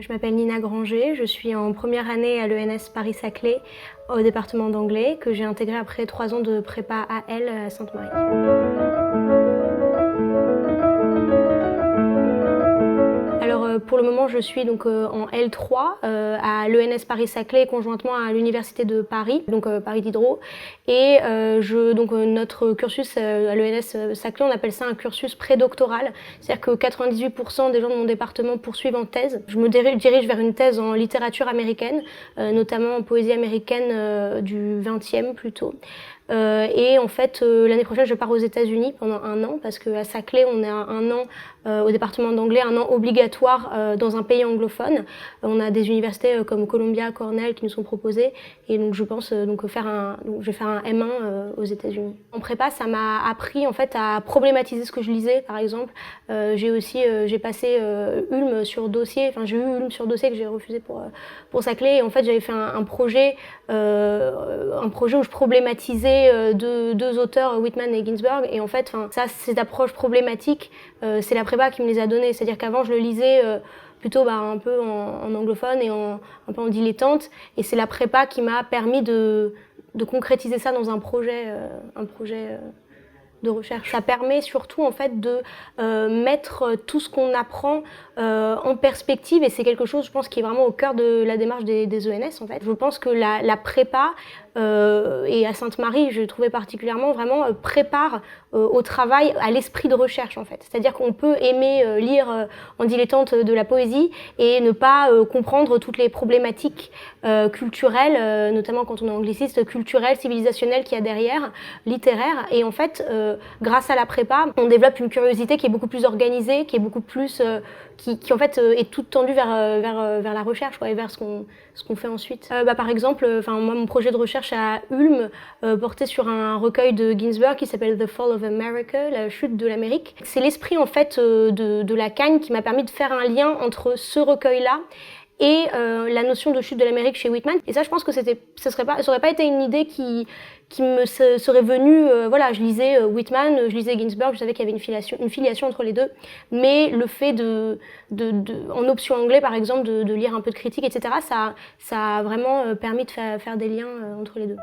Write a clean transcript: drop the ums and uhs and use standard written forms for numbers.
Je m'appelle Nina Granger, je suis en première année à l'ENS Paris-Saclay au département d'anglais que j'ai intégré après 3 ans de prépa AL à Sainte-Marie. Alors pour le moment je suis donc en L3 à l'ENS Paris-Saclay conjointement à l'Université de Paris, donc Paris Diderot. Et notre cursus à l'ENS Saclay, on appelle ça un cursus prédoctoral. C'est-à-dire que 98% des gens de mon département poursuivent en thèse. Je me dirige vers une thèse en littérature américaine, notamment en poésie américaine du XXe plutôt. Et en fait, l'année prochaine, je pars aux États-Unis pendant 1 an, parce qu'à Saclay, on a 1 an au département d'anglais, 1 an obligatoire dans un pays anglophone. On a des universités comme Columbia, Cornell qui nous sont proposées, et donc je pense je vais faire un M1 aux États-Unis. En prépa, ça m'a appris en fait à problématiser ce que je lisais, par exemple. J'ai passé Ulm sur dossier, enfin j'ai eu Ulm sur dossier que j'ai refusé pour Saclay, et en fait j'avais fait un projet où je problématisais deux auteurs, Whitman et Ginsberg, et en fait, cette approche problématique, c'est la prépa qui me les a données. C'est-à-dire qu'avant, je le lisais plutôt un peu en anglophone et un peu en dilettante, et c'est la prépa qui m'a permis de concrétiser ça dans un projet de recherche. Ça permet surtout en fait de mettre tout ce qu'on apprend en perspective, et c'est quelque chose, je pense, qui est vraiment au cœur de la démarche des ENS en fait. Je pense que la prépa et à Sainte-Marie, je trouvais particulièrement vraiment prépare au travail, à l'esprit de recherche en fait. C'est-à-dire qu'on peut aimer lire en dilettante de la poésie et ne pas comprendre toutes les problématiques culturelles, notamment quand on est angliciste, culturelles, civilisationnelles qu'il y a derrière, littéraires. Et en fait, grâce à la prépa, on développe une curiosité qui est beaucoup plus organisée, qui est beaucoup plus, qui en fait est toute tendue vers la recherche, quoi, et vers ce qu'on fait ensuite. Par exemple, moi mon projet de recherche à Ulm portait sur un recueil de Ginsberg qui s'appelle The Fall of America, la chute de l'Amérique. C'est l'esprit en fait de Lacan qui m'a permis de faire un lien entre ce recueil-là et la notion de chute de l'Amérique chez Whitman. Et ça, je pense que ça aurait pas été une idée qui me serait venue. Voilà, je lisais Whitman, je lisais Ginsberg, je savais qu'il y avait une filiation entre les deux. Mais le fait en option anglais, par exemple, de lire un peu de critique, etc., ça a vraiment permis de faire des liens entre les deux.